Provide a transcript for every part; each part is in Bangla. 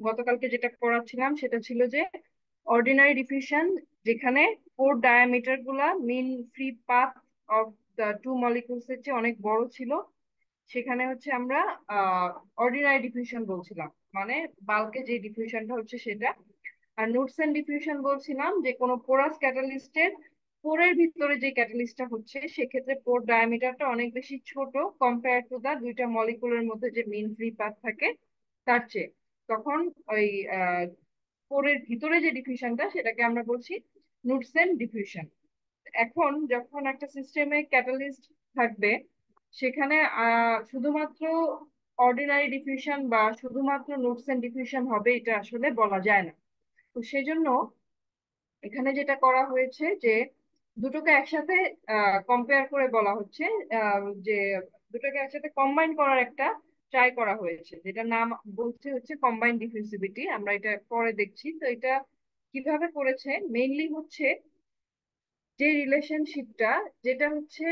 গতকালকে যেটা পড়াচ্ছিলাম সেটা ছিল যে অর্ডিনারি ডিফিউশন, যেখানে কোর ডায়ামিটার গুলা mean free path of the two molecules এর চেয়ে অনেক বড় ছিল। সেখানে হচ্ছে আমরা অর্ডিনারি ডিফিউশন বলছিলাম, মানে বাল্কে যে ডিফিউশনটা হচ্ছে সেটা। আর নুটসেন ডিফিউশন বলছিলাম যে কোনো পোরাস ক্যাটালিস্টের পোরের ভিতরে যে ক্যাটালিস্টটা হচ্ছে সেক্ষেত্রে পোর ডায়ামিটারটা অনেক বেশি ছোট কম্পেয়ার টু দা দুইটা মলিকুলের মধ্যে যে মিন ফ্রি পাথ থাকে তার চেয়ে। তখন ওই পোরের ভিতরে যে ডিফিউশনটা সেটাকে আমরা বলছি নুটসেন ডিফিউশন। এখন যখন একটা সিস্টেমে ক্যাটালিস্ট থাকবে, সেখানে শুধুমাত্র অর্ডিনারি ডিফিউশন বা শুধুমাত্র নুটসেন ডিফিউশন হবে এটা আসলে বলা যায় না। তো সেজন্য এখানে যেটা করা হয়েছে যে দুটোকে একসাথে কম্পেয়ার করে বলা হচ্ছে যে দুটোকে একসাথে কম্বাইন করার একটা ট্রাই করা হয়েছে, যেটা নাম বলছে হচ্ছে কম্বাইন ডিফিউসিভিটি। আমরা এটা পরে দেখছি। তো এটা কিভাবে করেছে, মেইনলি হচ্ছে যে রিলেশনশিপটা, যেটা হচ্ছে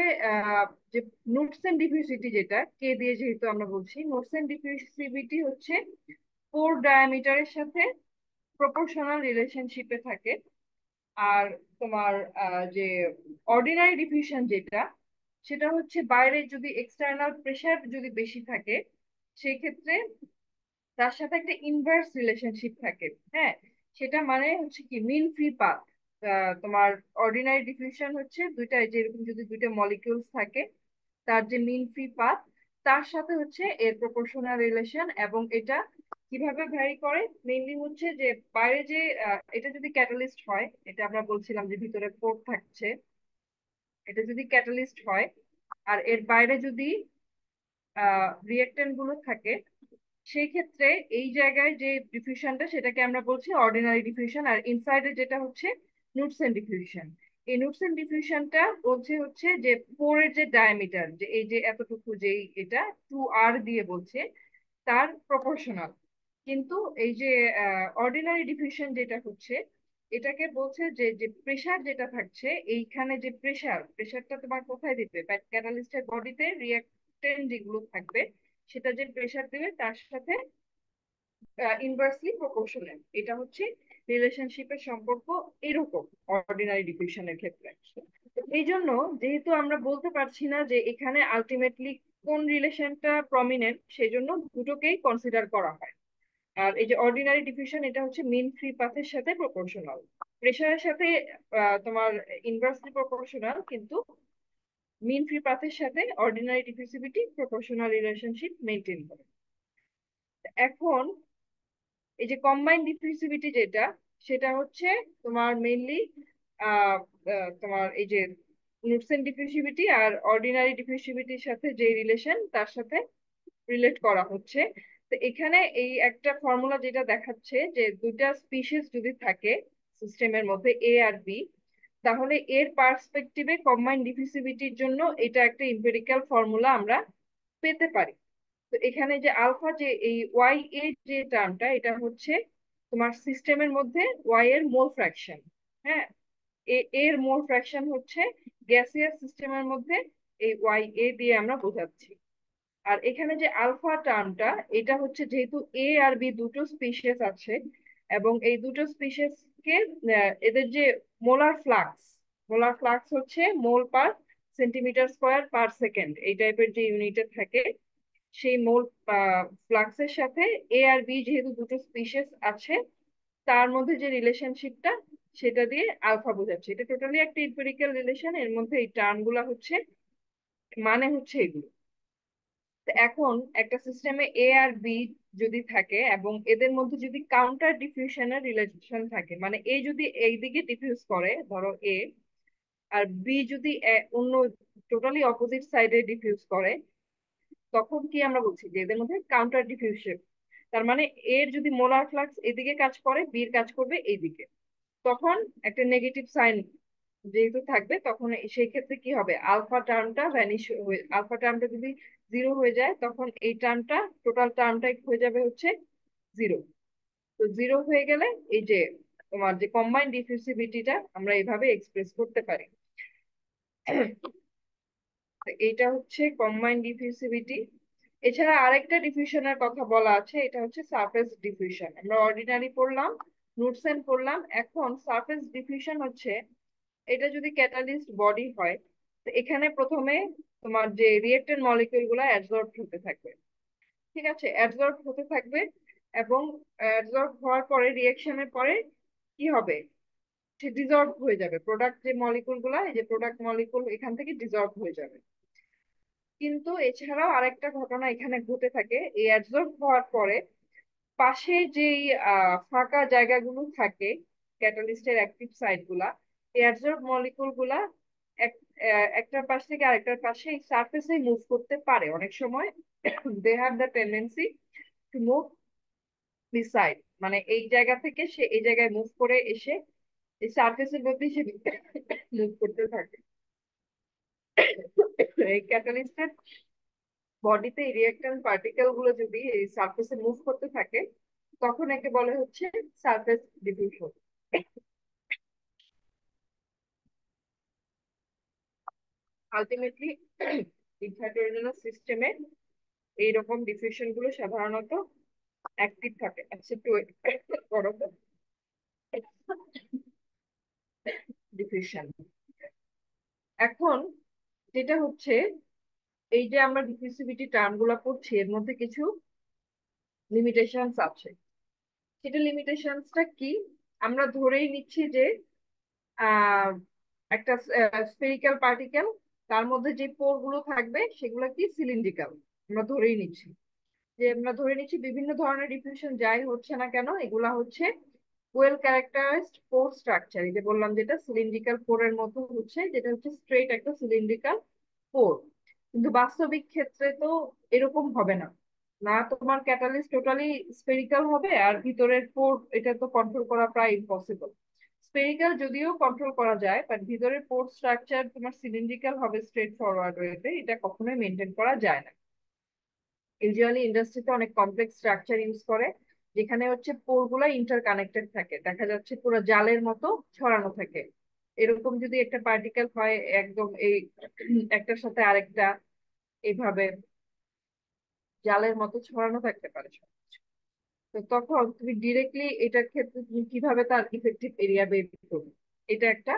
যে নোটস এন্ড ডিফিউসিটি, যেটা কে দিয়ে যেহেতু আমরা বলছি, নোটস এন্ড ডিফিউসিভিটি হচ্ছে পোর ডায়ামিটারের সাথে প্রপোর্শনাল রিলেশনশিপে থাকে। আর তোমার যে অর্ডিনারি ডিফিউশন যেটা, সেটা হচ্ছে বাইরে যদি এক্সটার্নাল প্রেসার যদি বেশি থাকে সেই ক্ষেত্রে তার সাথে একটা ইনভার্স রিলেশনশিপ থাকে। হ্যাঁ, সেটা মানে হচ্ছে কি মিন ফ্রি পাথ। তোমার অর্ডিনারি ডিফিউশন হচ্ছে দুইটা, যেরকম যদি দুইটা মলিকিউলস থাকে তার যে মিন ফ্রি পাথ তার সাথে হচ্ছে এর প্রপোর্শনাল রিলেশন। এবং এটা কিভাবে ভ্যারি করে, মেইনলি হচ্ছে যে বাইরে যে এটা যদি ক্যাটালিস্ট হয়, এটা আমরা বলছিলাম যে ভিতরে পোর্ট থাকছে, এটা যদি ক্যাটালিস্ট হয় আর এর বাইরে যদি রিয়েক্টেন্ট গুলো থাকে, সেই ক্ষেত্রে এই জায়গায় যে ডিফিউশনটা সেটাকে আমরা বলছি অর্ডিনারি ডিফিউশন। আর ইনসাইডে যেটা হচ্ছে নুটসেন ডিফিউশন। এই নুটসেন ডিফিউশনটা বলছে হচ্ছে যে পোরের যে ডায়ামিটার, যে এই যে এতটুকু, যে এটা 2r দিয়ে বলছে, তার প্রপোর্শনাল। কিন্তু এই যে অর্ডিনারি ডিফিউশন যেটা হচ্ছে, এটাকে বলছে যে যে প্রেসার যেটা থাকছে, এইখানে যে প্রেসারটা তোমার কোথায় দিবে, ক্যাটালিস্টের বডিতে রিঅ্যাক্টেন্ট যেগুলো থাকবে সেটা যে প্রেসার দিবে তার সাথে ইনভার্সলি প্রপোর্শনাল। এটা হচ্ছে রিলেশনশিপের সম্পর্ক এরকম অর্ডিনারি ডিফিউশনের ক্ষেত্রে। তো এই জন্য যেহেতু আমরা বলতে পারছি না যে এখানে আলটিমেটলি কোন রিলেশনটা প্রমিনেন্ট, সেই জন্য দুটোকেই কনসিডার করা হয়। আর এই যে অর্ডিনারি ডিফিউশন, এটা হচ্ছে মিন ফ্রি পাথের সাথে প্রপোর্শনাল, প্রেসারের সাথে তোমার ইনভার্সলি প্রপোর্শনাল, কিন্তু মিন ফ্রি পাথের সাথে অর্ডিনারি ডিফিউসিভিটি প্রপোর্শনাল রিলেশনশিপ মেনটেন করে। এখন এই যে কম্বাইন্ড ডিফিউসিভিটি যেটা, সেটা হচ্ছে তোমার মেইনলি তোমার এই যে নুটসেন ডিফিউসিভিটি আর অর্ডিনারি ডিফিউসিভিটির সাথে যে রিলেশন তার সাথে রিলেট করা হচ্ছে। তো এখানে এই একটা ফর্মুলা যেটা দেখাচ্ছে যে দুইটা স্পিসিস যদি থাকে সিস্টেমের মধ্যে এ আর বি, তাহলে এর পার্সপেক্টিভে কম্বাইন্ড ডিফিউসিভিটির জন্য এটা একটা এম্পিরিক্যাল ফর্মুলা আমরা পেতে পারি। তো এখানে যে আলফা, যে এই ওয়াই এ যে টার্মটা, এটা হচ্ছে তোমার সিস্টেমের মধ্যে ওয়াই এর মোল ফ্র্যাকশন। হ্যাঁ, এর মোল ফ্র্যাকশন হচ্ছে গ্যাসিয়াস সিস্টেমের মধ্যে এই ওয়াই এ দিয়ে আমরা বোঝাচ্ছি। আর এখানে যে আলফা টার্মটা, এটা হচ্ছে যেহেতু এ আর বি দুটো স্পিসিস আছে, এবং এই দুটো স্পিসিস কে এদের যে মোলার ফ্লাক্স, মোলার ফ্লাক্স হচ্ছে mole per centimetre square per second, এই টাইপের যে ইউনিটে থাকে, সেই মোল ফ্লাক্সের সাথে এ আর বি যেহেতু দুটো স্পিসিস আছে, তার মধ্যে যে রিলেশনশিপটা সেটা দিয়ে আলফা বোঝাচ্ছে। এটা টোটালি একটা ইম্পেরিক্যাল রিলেশন, এর মধ্যে এই টার্ম গুলা হচ্ছে, মানে হচ্ছে এগুলো। তো এখন একটা সিস্টেমে এ আর বি যদি থাকে এবং এদের মধ্যে যদি কাউন্টার ডিফিউশনের রিলেশন থাকে, মানে এ যদি এইদিকে ডিফিউজ করে ধরো এ, আর বি যদি অন্য টোটালি অপোজিট সাইডে ডিফিউজ করে, তখন কি আমরা বলছি যে এদের মধ্যে কাউন্টার ডিফিউশন। তার মানে এর যদি মোলার ফ্লাক্স এদিকে কাজ করে, বির কাজ করবে এইদিকে, তখন একটা নেগেটিভ সাইন যেহেতু থাকবে, তখন সেই ক্ষেত্রে কি হবে, আলফা টার্মটা ভ্যানিশ হয়ে, আলফা টার্মটা যদি জিরো হয়ে যায়, তখন এই টার্মটা, টোটাল টার্মটা হয়ে যাবে হচ্ছে জিরো। তো জিরো হয়ে গেলে এই যে তোমার যে কম্বাইন্ড ডিফিউসিভিটিটা আমরা এইভাবে এক্সপ্রেস করতে পারি। তো এইটা হচ্ছে কম্বাইন্ড ডিফিউসিভিটি। এছাড়া আরেকটা ডিফিউশনের কথা বলা আছে, এটা হচ্ছে সারফেস ডিফিউশন। আমরা অর্ডিনারি পড়লাম, নুডসেন পড়লাম, এখন সারফেস ডিফিউশন হচ্ছে এটা যদি ক্যাটালিস্ট বডি হয়, তো এখানে প্রথমে তোমার যে রিয়েক্টেন্ট মলিকিউল গুলা অ্যাবজর্ব হতে থাকবে। ঠিক আছে, অ্যাবজর্ব হতে থাকবে, এবং অ্যাবজর্ব হওয়ার পরে রিয়েকশনের পরে কি হবে, সে ডিজলভ হয়ে যাবে। প্রোডাক্ট যে মলিকুল গুলা, এই যে প্রোডাক্ট মলিকুল এখান থেকে ডিজলভ হয়ে যাবে। কিন্তু এছাড়াও আরেকটা ঘটনা এখানে ঘটে থাকে, এই অ্যাবজর্ব হওয়ার পরে পাশে যেই ফাঁকা জায়গাগুলো থাকে, ক্যাটালিস্টের অ্যাক্টিভ সাইট গুলা, এই অ্যাবজর্ব মলিকুল গুলা একটার পাশ থেকে আরেকটার পাশে এই সারফেসে মুভ করতে পারে অনেক সময়। They have the tendency to move beside, মানে এই জায়গা থেকে সে এই জায়গায় মুভ করে এসে এই সারফেসের মধ্যে সে মুভ করতে থাকে। এই ক্যাটালিস্টের বডিতে রিঅ্যাকট্যান্ট পার্টিকেল গুলো যদি এই সারফেসে মুভ করতে থাকে, তখন একে বলে হচ্ছে সারফেস ডিফিউশন। আলটিমেটলি ইনভার্টার সিস্টেমে এইরকম ডিফিউশন গুলো সাধারণত অ্যাক্টিভ থাকে। আচ্ছা, একটু wait করো তো। ডিফিউশন এখন যেটা হচ্ছে, এই যে আমরা ডিফিউসিভিটি টার্ম গুলা পড়ছি, এর মধ্যে কিছু লিমিটেশনস আছে। সেটা লিমিটেশনসটা কি? আমরা ধরেই নিচ্ছি যে আহ একটা স্ফেরিক্যাল পার্টিকেল, তার মধ্যে যে পোর গুলো থাকবে সেগুলো কি সিলিন্ড্রিক্যাল। আমরা ধরেই নিচ্ছি বিভিন্ন ধরনের ডিফিউশন যাই হচ্ছে না কেন, এগুলা হচ্ছে ওয়েল ক্যারেক্টারাইজড পোর স্ট্রাকচার। এই যে বললাম, যেটা সিলিন্ড্রিক্যাল পোরের মতো হচ্ছে, যেটা হচ্ছে স্ট্রেট একটা সিলিন্ড্রিক্যাল পোর। কিন্তু বাস্তবিক ক্ষেত্রে তো এরকম হবে না। না, তোমার ক্যাটালিস্ট টোটালি স্ফেরিক্যাল হবে, আর ভিতরের পোর এটা তো কন্ট্রোল করা প্রায় ইম্পসিবল। স্ফেরিক্যাল যদিও কন্ট্রোল করা যায়, বাট ভিতরের পোর স্ট্রাকচার তোমার সিলিন্ড্রিক্যাল হবে স্ট্রেট ফরওয়ার্ড ওয়েতে, এটা কখনোই মেনটেন করা যায় না। ইউজুয়ালি ইন্ডাস্ট্রিতে অনেক কমপ্লেক্স স্ট্রাকচার ইউজ করে, যেখানে হচ্ছে পোর গুলা ইন্টারকানেক্টেড থাকে, দেখা যাচ্ছে পুরো জালের মতো ছড়ানো থাকে। এরকম যদি একটা পার্টিকেল হয়, একদম এই একটার সাথে আরেকটা এইভাবে জালের মতো ছড়ানো থাকতে পারে সবকিছু। তো তখন তুমি ডিরেক্টলি এটার ক্ষেত্রে তুমি কিভাবে তার ইফেক্টিভ এরিয়া বের করবে, এটা একটা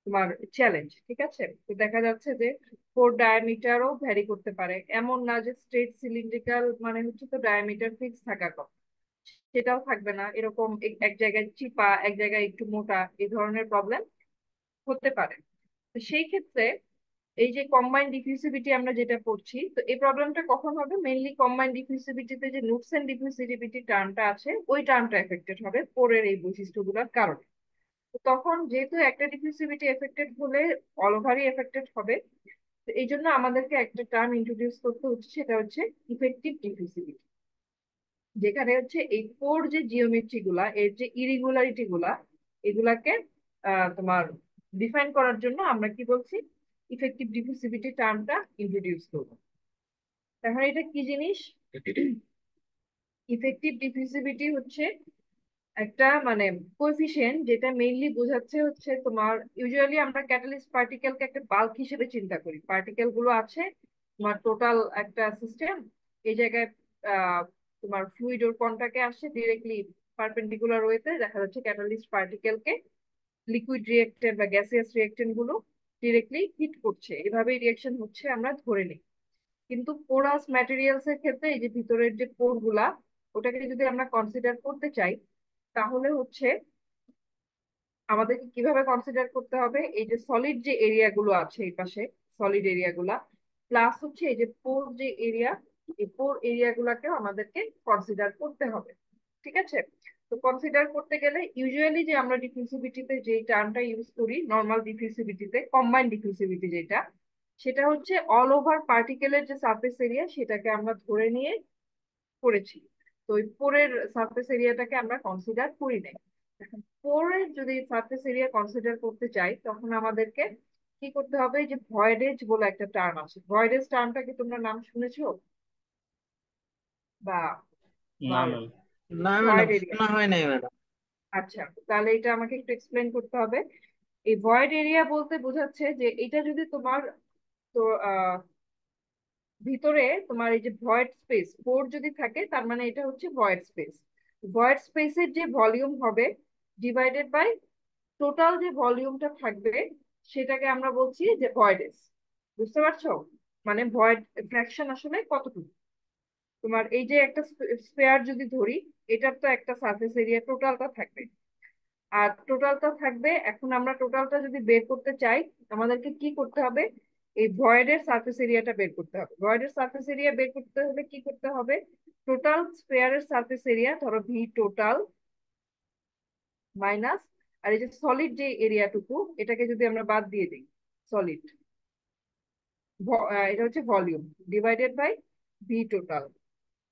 তোমার চ্যালেঞ্জ। ঠিক আছে, তো দেখা যাচ্ছে যে পোর ডায়ামিটারও ভ্যারি করতে পারে। এমন না যে স্ট্রেট সিলিন্ড্রিক্যাল মানে হচ্ছে তো ডায়ামিটার ফিক্স থাকার কথা, সেটাও থাকবে না। এরকম এক জায়গায় চিপা, এক জায়গায় একটু মোটা, এই ধরনের প্রবলেম হতে পারে। তো সেই ক্ষেত্রে এই যে কম্বাইন্ড ডিফিউসিভিটি আমরা যেটা পড়ছি, তো এই প্রবলেমটা কখন হবে, মেইনলি কম্বাইন্ড ডিফিউসিভিটিতে যে নুটসেন ডিফিউসিভিটি টার্মটা আছে, ওই টার্মটা এফেক্টেড হবে পোরের এই বৈশিষ্ট্যগুলোর কারণে। তো তখন যেহেতু একটা ডিফিউসিভিটি এফেক্টেড হলে অল ওভারই এফেক্টেড হবে, তো এই জন্য আমাদেরকে একটা টার্ম ইন্ট্রোডিউস করতে হচ্ছে, সেটা হচ্ছে ইফেক্টিভ ডিফিউসিভিটি। যেখানে হচ্ছে এই পোর যে জিওমেট্রি গুলা, এর যে ইরেগুলারিটি গুলা, এগুলাকে তোমার ডিফাইন করার জন্য আমরা কি বলছি, ইফেক্টিভ ডিফিউসিভিটি টার্মটা ইন্ট্রোডিউস করবো। তাহলে এটা কি জিনিস? ইফেক্টিভ ডিফিউসিভিটি হচ্ছে একটা মানে কোএফিসিয়েন্ট, যেটা মেইনলি বোঝাচ্ছে হচ্ছে তোমার, ইউজুয়ালি আমরা ক্যাটালিস্ট পার্টিকেলকে একটা বাল্ক হিসেবে চিন্তা করি। পার্টিকেল গুলো আছে তোমার টোটাল একটা সিস্টেম, এই জায়গায় আহ তোমার ফ্লুইড ওর কন্টাক্টে আসছে ডিরেক্টলি পারপেন্ডিকুলার ওয়েতে, দেখা যাচ্ছে ক্যাটালিস্ট পার্টিকেলকে লিকুইড রিয়েক্টেন্ট বা গ্যাসিয়াস রিয়েক্টেন্ট গুলো ডিরেক্টলি হিট করছে, এভাবেই রিয়েকশন হচ্ছে আমরা ধরে নিই। কিন্তু পোরাস ম্যাটেরিয়ালস এর ক্ষেত্রে এই যে ভিতরের যে পোর গুলা, ওটাকে যদি আমরা কনসিডার করতে চাই, তাহলে হচ্ছে আমাদেরকে কিভাবে কনসিডার করতে হবে, এই যে সলিড যে এরিয়া গুলো আছে এই পাশে, সলিড এরিয়া গুলা, প্লাস হচ্ছে এই যে পোর যে এরিয়া, এই পোর এরিয়া গুলাকেও আমাদেরকে কনসিডার করতে হবে। ঠিক আছে, তো কনসিডার করতে গেলে ইউজুয়ালি যে আমরা ডিফিউসিভিটিতে যে টার্মটা ইউজ করি, নর্মাল ডিফিউসিভিটিতে কম্বাইন্ড ডিফিউসিভিটি যেটা, সেটা হচ্ছে অল ওভার পার্টিকেলের যে সারফেস এরিয়া সেটাকে আমরা ধরে নিয়ে করেছি। তো ওই পোরের সারফেস এরিয়াটাকে আমরা কনসিডার করি নাই। এখন পোরের যদি সারফেস এরিয়া কনসিডার করতে চাই, তখন আমাদেরকে কি করতে হবে, যে ভয়েডেজ বলে একটা টার্ম আছে। ভয়েডেজ টার্মটা কি তোমরা নাম শুনেছো? বা না তোমার ম্যাম। না ভয়েড ম্যাডাম, এরিয়া, শোনা হয় নাই ম্যাডাম। আচ্ছা তাহলে এটা আমাকে একটু এক্সপ্লেন করতে হবে। এই ভয়েড এরিয়া বলতে বোঝাচ্ছে যে এটা যদি তোমার, তো ভিতরে তোমার এই যে ভয়েড স্পেস পোর যদি থাকে, তার মানে এটা হচ্ছে ভয়েড স্পেস। ভয়েড স্পেসের যে ভলিউম হবে ডিভাইডেড বাই টোটাল যে ভলিউমটা থাকবে, সেটাকে আমরা বলছি যে ভয়েডেস। বুঝতে পারছো? মানে ভয়েড ফ্র্যাকশন আসলে কতটুকু। তোমার এই যে একটা স্পেয়ার যদি ধরি, এটার তো একটা সারফেস এরিয়া টোটালটা থাকবে। আর টোটালটা থাকবে, এখন আমরা টোটালটা যদি বের করতে চাই, আমাদেরকে কি করতে হবে? এই ভয়েডের সারফেস এরিয়াটা বের করতে হবে। ভয়েডের সারফেস এরিয়া বের করতে হলে কি করতে হবে? টোটাল স্পেয়ারের সারফেস এরিয়া ধরো ভি টোটাল মাইনাস, আর এই যে সলিড যে এরিয়াটুকু, এটাকে যদি আমরা বাদ দিয়ে দিই, সলিড, এটা হচ্ছে volume, divided by V total.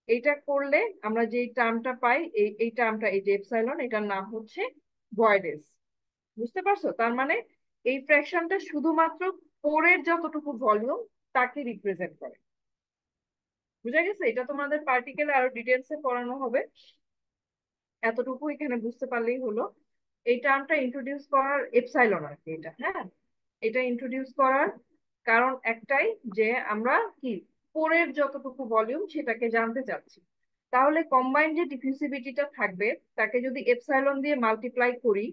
এইটা করলে আমরা যে টার্মটা পাই, এই টার্মটা, এই যে এপসাইলন, এটার নাম হচ্ছে ভয়েডেস। বুঝতে পারছো? তার মানে এই ফ্র্যাকশনটা শুধুমাত্র কোরের যতটুকু ভলিউম তাকে রিপ্রেজেন্ট করে। বুঝা গেছে? এটা তোমাদের পার্টিকেলে আরো ডিটেলসে পড়ানো হবে, এতটুকু এখানে বুঝতে পারলেই হলো। এই টার্মটা ইন্ট্রোডিউস করার এপসাইলন আর কি, এটা, হ্যাঁ, এটা ইন্ট্রোডিউস করার কারণ একটাই, যে আমরা কি কোরের যতটুকু ভলিউম সেটাকে জানতে চাচ্ছি। তাহলে কম্বাইন্ড যে ডিফিউসিভিটিটা থাকবে, তাকে যদি এপসাইলন দিয়ে মাল্টিপ্লাই করি,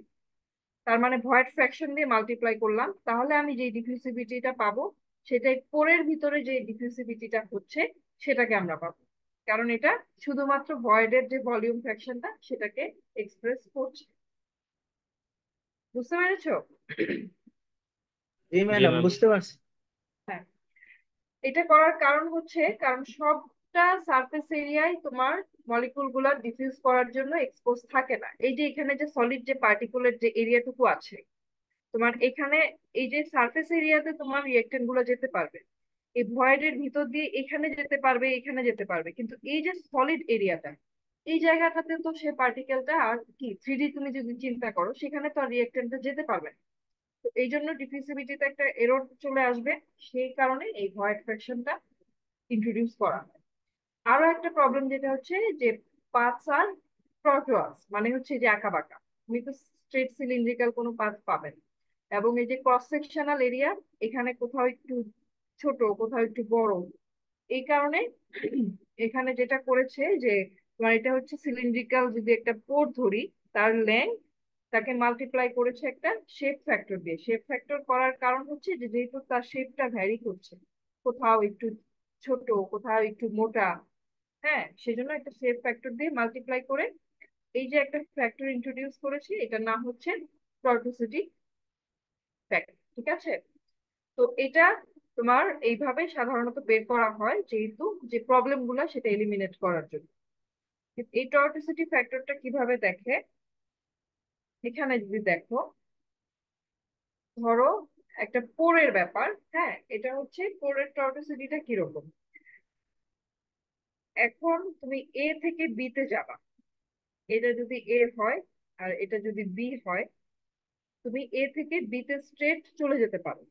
তার মানে ভয়েড ফ্র্যাকশন দিয়ে মাল্টিপ্লাই করলাম, তাহলে আমি যে ডিফিউসিভিটিটা পাবো, সেটাই কোরের ভিতরে যে ডিফিউসিভিটিটা হচ্ছে সেটাকে আমরা পাবো। কারণ এটা শুধুমাত্র ভয়েডের যে ভলিউম ফ্র্যাকশনটা সেটাকে এক্সপ্রেস করছে। বুঝতে পেরেছো? জি জি ম্যাডাম, ম্যাম। বুঝতে পারছি। হ্যাঁ, এটা করার কারণ হচ্ছে, কারণ সবটা সারফেস এরিয়ায় তোমার মলিকুল গুলা ডিফিউজ করার জন্য এক্সপোজ থাকে না। এই যে এখানে যে সলিড যে পার্টিকুলার যে এরিয়াটুকু আছে, তোমার এখানে এই যে সারফেস এরিয়াতে তোমার রিয়েক্টেন্ট গুলো যেতে পারবে, এই ভয়েডের ভিতর দিয়ে এখানে যেতে পারবে, এখানে যেতে পারবে, কিন্তু এই যে সলিড এরিয়াটা, এই জায়গাটাতে তো সে পার্টিকেলটা আর কি, থ্রিডি তুমি যদি চিন্তা করো, সেখানে তো আর রিয়েক্টেন্টটা যেতে পারবে না। তো এই জন্য ডিফিউসিভিটিতে একটা এরর চলে আসবে। সেই কারণে এই ভয়েড ফ্র্যাকশনটা ইন্ট্রোডিউস করা হয়। আরো একটা প্রবলেম যেটা হচ্ছে যে পাথস আর প্রটোয়াস, মানে হচ্ছে যে আঁকা বাঁকা, তুমি তো স্ট্রেট সিলিন্ড্রিক্যাল কোনো পাথ পাবেন। এবং এই যে ক্রস সেকশনাল এরিয়া, এখানে কোথাও একটু ছোট, কোথাও একটু বড়। এই কারণে এখানে যেটা করেছে যে তোমার এটা হচ্ছে সিলিন্ড্রিক্যাল, যদি একটা পোর ধরি, তার লেন্থ, তাকে মাল্টিপ্লাই করেছে একটা শেপ ফ্যাক্টর দিয়ে। শেপ ফ্যাক্টর করার কারণ হচ্ছে যে যেহেতু তার শেপটা ভ্যারি করছে, কোথাও একটু ছোট, কোথাও একটু মোটা, হ্যাঁ, সেজন্য একটা শেপ ফ্যাক্টর দিয়ে মাল্টিপ্লাই করে এই যে একটা ফ্যাক্টর ইন্ট্রোডিউস করেছি, এটার নাম হচ্ছে টর্টোসিটি ফ্যাক্টর। ঠিক আছে? তো এটা তোমার এইভাবে সাধারণত বের করা হয়, যেহেতু যে প্রবলেম গুলা সেটা এলিমিনেট করার জন্য। এই টর্টোসিটি ফ্যাক্টরটা কিভাবে দেখে, এখানে যদি দেখো, ধরো একটা পোরের ব্যাপার, হ্যাঁ, এটা হচ্ছে পোরের টর্টোসিটিটা কিরকম। এখন তুমি এ থেকে বি তে যাবা, এটা যদি এ হয় আর এটা যদি বি হয়, তুমি এ থেকে বি তে স্ট্রেট চলে যেতে পারো।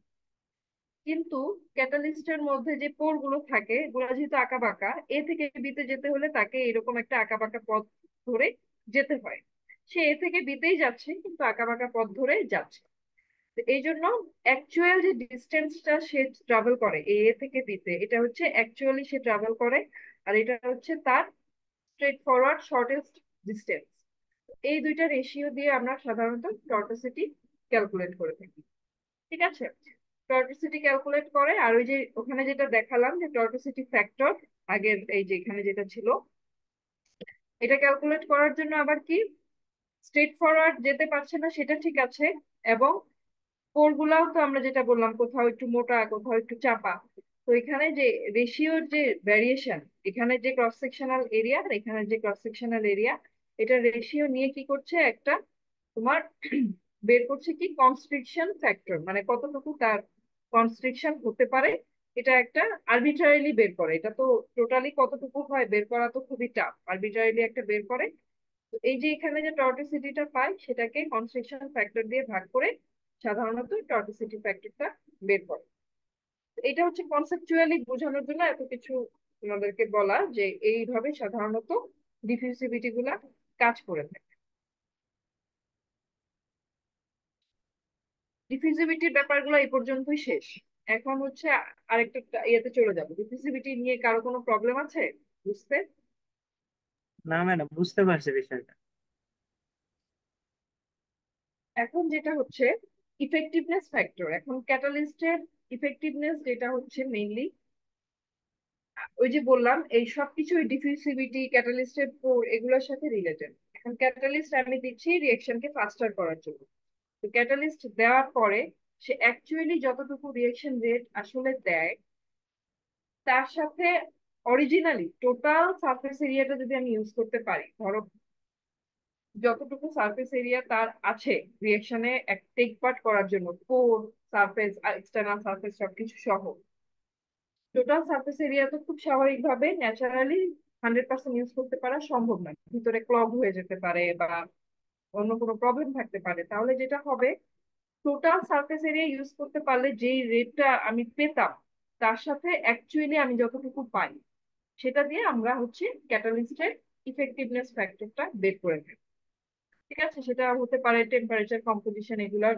কিন্তু ক্যাটালিস্টের মধ্যে যে পোর গুলো থাকে, এগুলো যেহেতু আঁকা বাঁকা, এ থেকে বি তে যেতে হলে তাকে এরকম একটা আঁকা বাঁকা পথ ধরে যেতে হয়। সে এ থেকে বিতেই যাচ্ছে, কিন্তু আঁকা বাঁকা পথ ধরে যাচ্ছে। তো এই জন্য অ্যাকচুয়াল যে ডিস্টেন্সটা সে ট্রাভেল করে এ থেকে বিতে, এটা হচ্ছে অ্যাকচুয়ালি সে ট্রাভেল করে, আর এটা হচ্ছে তার স্ট্রেট ফরওয়ার্ড শর্টেস্ট ডিস্টেন্স। এই দুইটা রেশিও দিয়ে আমরা সাধারণত টর্টোসিটি ক্যালকুলেট করে থাকি। ঠিক আছে? টর্টোসিটি ক্যালকুলেট করে, আর ওই যে ওখানে যেটা দেখালাম যে টর্টোসিটি ফ্যাক্টর, আগের এই যে এখানে যেটা ছিল, এটা ক্যালকুলেট করার জন্য আবার কি, স্ট্রেট ফরওয়ার্ড যেতে পারছে না সেটা ঠিক আছে, এবং কোর গুলাও তো আমরা যেটা বললাম, কোথাও একটু মোটা, কোথাও একটু চাপা। তো এখানে যে রেশিওর যে ভ্যারিয়েশন, এখানে যে ক্রস সেকশনাল এরিয়া আর এখানে যে ক্রস সেকশনাল এরিয়া, এটা রেশিও নিয়ে কি করছে একটা তোমার বের করছে কি কনস্ট্রিকশন ফ্যাক্টর, মানে কতটুকু তার কনস্ট্রিকশন হতে পারে। এটা একটা আরবিট্রারিলি বের করে, এটা তো টোটালি কতটুকু হয় বের করা তো খুবই টাফ, আরবিট্রারিলি একটা বের করে। তো এই যে এখানে যে টর্টোসিটিটা পাই, সেটাকে কনস্ট্রিকশন ফ্যাক্টর দিয়ে ভাগ করে সাধারণত টর্টোসিটি ফ্যাক্টরটা বের করে। তো এটা হচ্ছে কনসেপচুয়ালি বোঝানোর জন্য এত কিছু তোমাদেরকে বলা, যে এইভাবে সাধারণত ডিফিউসিভিটি গুলা কাজ করে থাকে। ডিফিউজিভিটির ব্যাপারগুলো এই পর্যন্তই শেষ। এখন হচ্ছে আরেকটা ইয়েতে চলে যাবো, ডিফিসিভিটি নিয়ে কারো কোনো প্রবলেম আছে বুঝতে? না ম্যাডাম, বুঝতে পারছি বিষয়টা। এখন যেটা হচ্ছে ইফেক্টিভনেস ফ্যাক্টর, এখন ক্যাটালিস্টের ইফেক্টিভনেস যেটা হচ্ছে মেইনলি ওই যে বললাম এই সবকিছু ওই ডিফিউসিভিটি ক্যাটালিস্টের এগুলোর সাথে রিলেটেড। এখন ক্যাটালিস্ট আমি দিচ্ছি রিয়েকশনকে ফাস্টার করার জন্য। তো ক্যাটালিস্ট দেওয়ার পরে সে অ্যাকচুয়ালি যতটুকু রিয়েকশন রেট আসলে দেয় তার সাথে অরিজিনালি টোটাল সারফেস এরিয়াটা যদি আমি ইউজ করতে পারি, ধরো যতটুকু সারফেস এরিয়া তার আছে রিয়েকশনে টেক পার্ট করার জন্য, কোর সারফেস আর এক্সটার্নাল সারফেস সবকিছু সহ, টোটাল সারফেস এরিয়া তো খুব স্বাভাবিকভাবে ন্যাচারালি 100% ইউজ করতে পারা সম্ভব নয়, ভিতরে ক্লগ হয়ে যেতে পারে বা অন্য কোনো প্রবলেম থাকতে পারে। তাহলে যেটা হবে, টোটাল সারফেস এরিয়া ইউজ করতে পারলে যেই রেটটা আমি পেতাম তার সাথে অ্যাকচুয়ালি আমি যতটুকু পাই সেটা দিয়ে আমরা হচ্ছে ক্যাটালিস্টের ইফেক্টিভনেস ফ্যাক্টরটা বের করে নেব। ঠিক আছে, সেটা হতে পারে টেম্পারেচার, কম্পোজিশন, এগুলার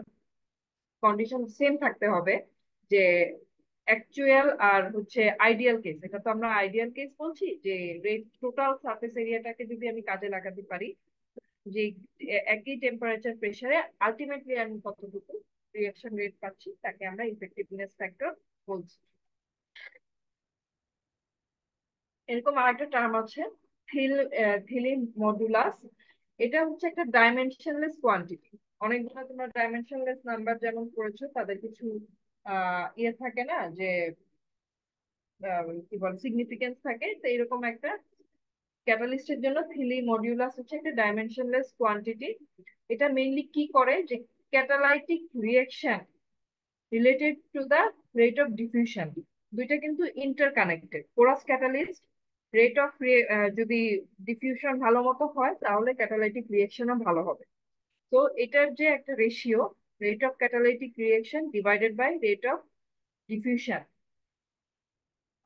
কন্ডিশন সেম থাকতে হবে। যে অ্যাকচুয়াল আর হচ্ছে আইডিয়াল কেস, এটা তো আমরা আইডিয়াল কেস বলছি, যে রেট টোটাল সারফেস এরিয়াটাকে যদি আমি কাজে লাগাতে পারি, যে একই টেম্পারেচার প্রেসারে আলটিমেটলি আমি কতটুকু রিঅ্যাকশন রেট পাচ্ছি তাকে আমরা ইফেক্টিভনেস ফ্যাক্টর বলছি। এরকম আরেকটা টার্ম আছে থিল থিলি মডুলাস। এটা হচ্ছে একটা ডাইমেনশনলেস কোয়ান্টিটি। অনেকগুলো তোমরা ডাইমেনশনলেস নাম্বার যেমন করেছো তাদের কিছু ইয়ে থাকে না, যে কি বল সিগনিফিকেন্স থাকে, তো এরকম একটা ক্যাটালিস্টের জন্য থিলি মডিউলাস হচ্ছে একটা ডাইমেনশনলেস কোয়ান্টিটি। এটা মেইনলি কি করে, যে catalytic reaction related to the rate of diffusion, দুইটা কিন্তু interconnected. Porous catalyst rate of, যদি ডিফিউশন ভালো মতো হয় তাহলে ক্যাটালাইটিক রিঅ্যাকশনও ভালো হবে। তো এটার যে একটা ratio, rate of catalytic reaction divided by rate of diffusion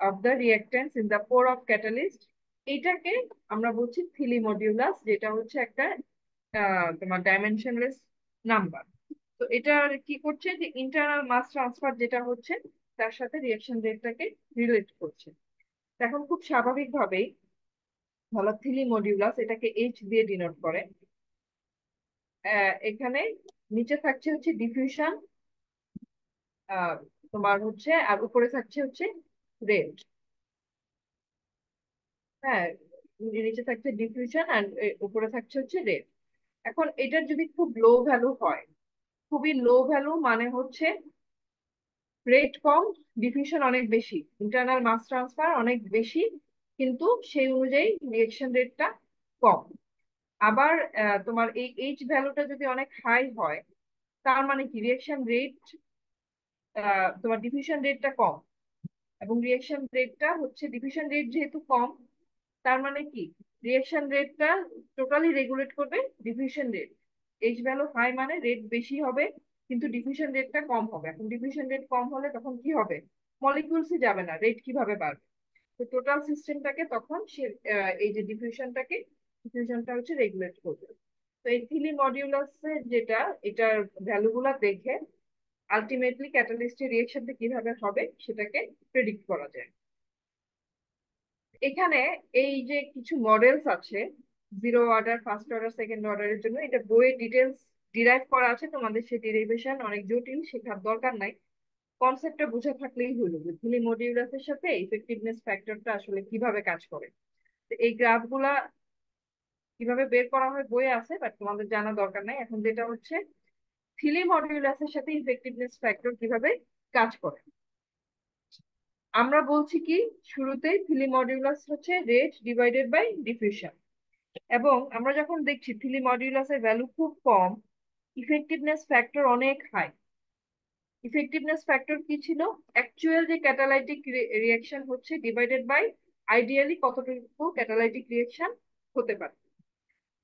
of the reactants in the pore of catalyst, এটাকে আমরা বলছি থিলি মডিউলাস, যেটা হচ্ছে একটা তোমার ডাইমেনশনলেস নাম্বার। তো এটা কি করছে, যে ইন্টারনাল মাস ট্রান্সফার যেটা হচ্ছে তার সাথে রিঅ্যাকশন রেটটাকে রিলেট করছে। এখন খুব স্বাভাবিকভাবেই ধরো থিলি মডিউলাস এটাকে এইচ দিয়ে ডিনোট করে। এখানে নিচে থাকছে হচ্ছে ডিফিউশন, তোমার হচ্ছে, আর উপরে থাকছে হচ্ছে রেট। হ্যাঁ, নিচে থাকছে ডিফিউশন আর উপরে থাকছে হচ্ছে রেট। এখন এটার যদি খুব লো ভ্যালু হয়, খুবই লো ভ্যালু মানে হচ্ছে রেট কম, ডিফিউশন অনেক বেশি, ইন্টারনাল মাস ট্রান্সফার অনেক বেশি, কিন্তু সেই অনুযায়ী রিয়েকশন রেটটা কম। আবার তোমার এই এইচ ভ্যালুটা যদি অনেক হাই হয়, তার মানে কি রিয়েকশন রেট, তোমার ডিফিউশন রেটটা কম, এবং রিয়েকশন রেটটা হচ্ছে ডিফিউশন রেট যেহেতু কম, তার মানে কি রিয়েকশন রেটটা টোটালি রেগুলেট করবে diffusion rate. H value high মানে রেট বেশি হবে কিন্তু ডিফিউশন রেটটা কম হবে। এখন ডিফিউশন রেট কম হলে তখন কি হবে, মলিকিউলসই যাবে না, রেট কিভাবে বাড়বে? তো টোটাল সিস্টেমটাকে তখন সে এই যে ডিফিউশনটা হচ্ছে রেগুলেট করবে। তো এই থিলি মডিউলাসের যেটা, এটার ভ্যালুগুলা দেখে আলটিমেটলি ক্যাটালিস্টের রিয়েকশনটা কিভাবে হবে সেটাকে প্রেডিক্ট করা যায়। এখানে এই যে কিছু মডেলস আছে zero order, first order, second অর্ডারের জন্য, এটা বইয়ে ডিটেলস ডিরাইভ করা আছে, তোমাদের সেই ডেরিভেশন অনেক জটিল, শেখার দরকার নাই। কনসেপ্টটা বুঝে থাকলেই হলো যে থিলি মডিউলাসের সাথে ইফেক্টিভনেস ফ্যাক্টরটা আসলে কিভাবে কাজ করে। তো এই গ্রাফগুলা কিভাবে বের করা হয় বইয়ে আছে, বাট তোমাদের জানা দরকার নাই। এখন যেটা হচ্ছে থিলি মডিউলাসের সাথে ইফেক্টিভনেস ফ্যাক্টর কিভাবে কাজ করে, আমরা বলছি কি শুরুতেই থিলি মডিউলাস হচ্ছে রেট ডিভাইডেড বাই ডিফিউশন। এবং আমরা যখন দেখছি থিলি মডিউলাসের ভ্যালু খুব কম, ইফেক্টিভনেস ফ্যাক্টর অনেক হাই। ইফেক্টিভনেস ফ্যাক্টর কি ছিল, অ্যাকচুয়াল যে ক্যাটালাইটিক রিঅ্যাকশন হচ্ছে ডিভাইডেড বাই আইডিয়ালি কতটুকু ক্যাটালাইটিক রিঅ্যাকশন হতে পারে।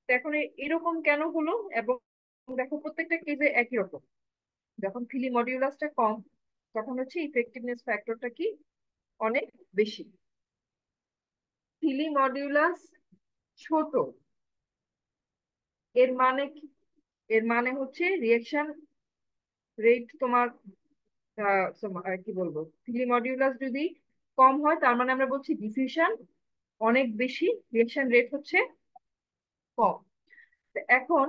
তো এখন এরকম কেন হলো, এবং দেখো প্রত্যেকটা কেসে একই রকম, যখন থিলি মডিউলাসটা কম তখন হচ্ছে ইফেক্টিভনেস ফ্যাক্টরটা কি অনেক বেশি। থিলি মডিউলাস ছোট, এর মানে কি, এর মানে হচ্ছে রিঅ্যাকশন রেট তোমার কি বলবো, ফিলিমডিউলাস যদি কম হয় তার মানে আমরা বলছি ডিফিউশন অনেক বেশি, রিয়েকশন রেট হচ্ছে কম। তো এখন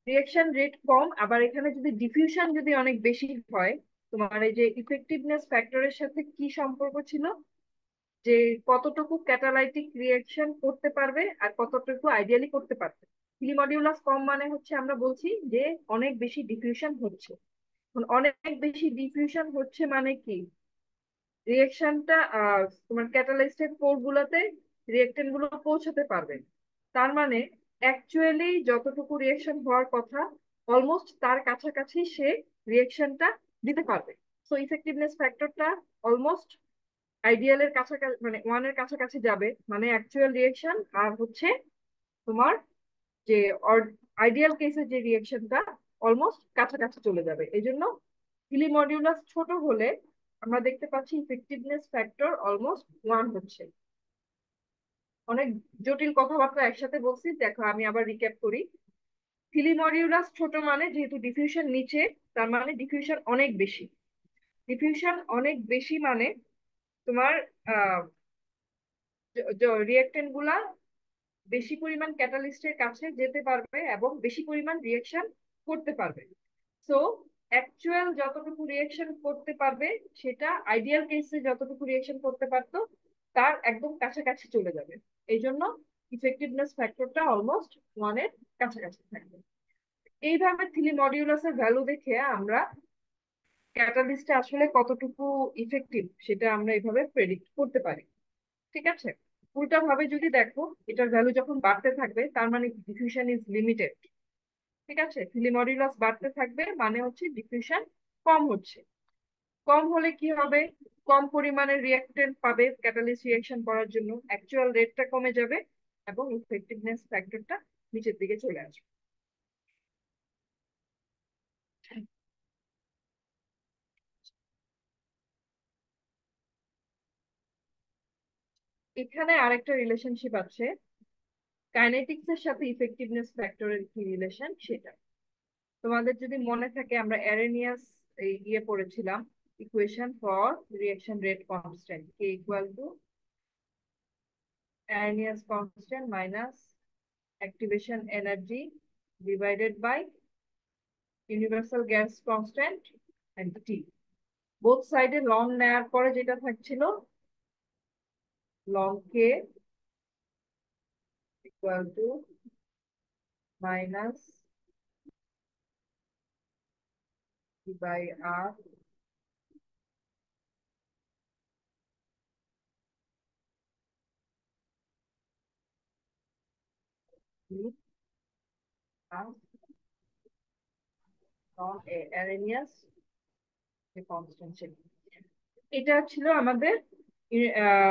রিয়েকশন রেট কম, আবার এখানে যদি ডিফিউশন যদি অনেক বেশি হয়, তোমার এই যে ইফেক্টিভনেস ফ্যাক্টরের সাথে কি সম্পর্ক ছিল, যে কতটুকু ক্যাটালাইটিক রিয়েকশন করতে পারবে আর কতটুকু আইডিয়ালি করতে পারবে। ফিলিমডিউলাস কম মানে হচ্ছে আমরা বলছি যে অনেক বেশি ডিফিউশন হচ্ছে। এখন অনেক বেশি ডিফিউশন হচ্ছে মানে কি, রিয়েকশনটা তোমার ক্যাটালাইস্টের পোর গুলোতে রিয়েক্টেন্ট গুলো পৌঁছাতে পারবে। তার মানে অ্যাকচুয়ালি যতটুকু রিয়েকশন হওয়ার কথা অলমোস্ট তার কাছাকাছি সে রিয়েকশনটা দিতে পারবে। সো ইফেক্টিভনেস ফ্যাক্টরটা অলমোস্ট আইডিয়ালের কাছাকাছি, মানে ওয়ানের কাছাকাছি যাবে, মানে অ্যাকচুয়াল রিয়েকশন আর হচ্ছে তোমার যে আইডিয়াল কেসের যে রিয়েকশনটা অলমোস্ট কাছাকাছি চলে যাবে। এই জন্য ফিলিমডিউলাস ছোট হলে আমরা দেখতে পাচ্ছি ইফেক্টিভনেস ফ্যাক্টর অলমোস্ট ওয়ান হচ্ছে। অনেক জটিল কথাবার্তা একসাথে বলছি, দেখো আমি আবার রিক্যাপ করি। ফিলিমডিউলাস ছোট মানে যেহেতু ডিফিউশন নিচে, তার মানে ডিফিউশন অনেক বেশি। ডিফিউশন অনেক বেশি মানে তোমার আহ রিয়েক্টেন্ট গুলা বেশি পরিমাণ ক্যাটালিস্টের কাছে যেতে পারবে এবং বেশি পরিমাণ রিয়েকশন করতে পারবে। সো অ্যাকচুয়াল যতটুকু রিয়েকশন করতে পারবে সেটা আইডিয়াল কেসে যতটুকু রিয়েকশন করতে পারতো তার একদম কাছাকাছি চলে যাবে। এই জন্য ইফেক্টিভনেস ফ্যাক্টরটা অলমোস্ট ওয়ানের কাছাকাছি থাকবে। এইভাবে থ্রি মডিউলাসের ভ্যালু দেখে আমরা ক্যাটালিস্টে আসলে কতটুকু ইফেক্টিভ সেটা আমরা এইভাবে প্রেডিক্ট করতে পারি। ঠিক আছে। উল্টা ভাবে যদি দেখো, এটার ভ্যালু যখন বাড়তে থাকবে তার মানে ডিফিউশন ইজ লিমিটেড। ঠিক আছে, ফিলিমডিউলাস বাড়তে থাকবে মানে হচ্ছে ডিফিউশন কম হচ্ছে। কম হলে কি হবে, কম পরিমাণে রিঅ্যাক্টেন্ট পাবে ক্যাটালিস্ট রিঅ্যাকশন করার জন্য, অ্যাকচুয়াল রেটটা কমে যাবে এবং ইফেক্টিভনেস ফ্যাক্টরটা নিচের দিকে চলে আসবে। এখানে আরেকটা রিলেশনশিপ আছে, কাইনেটিক্স এর সাথে ইফেক্টিভনেস ফ্যাক্টরের কি রিলেশন সেটা। তোমাদের যদি মনে থাকে আমরা অ্যারেনিয়াস এই ইয়ে পড়েছিলাম, equation for reaction rate constant k equal to Arrhenius constant minus activation energy divided by universal gas constant and T. Both সাইডে লং নেওয়ার পরে যেটা থাকছিল, ln k equal to minus T by R ln Arrhenius constant ছিল। এটা ছিল আমাদের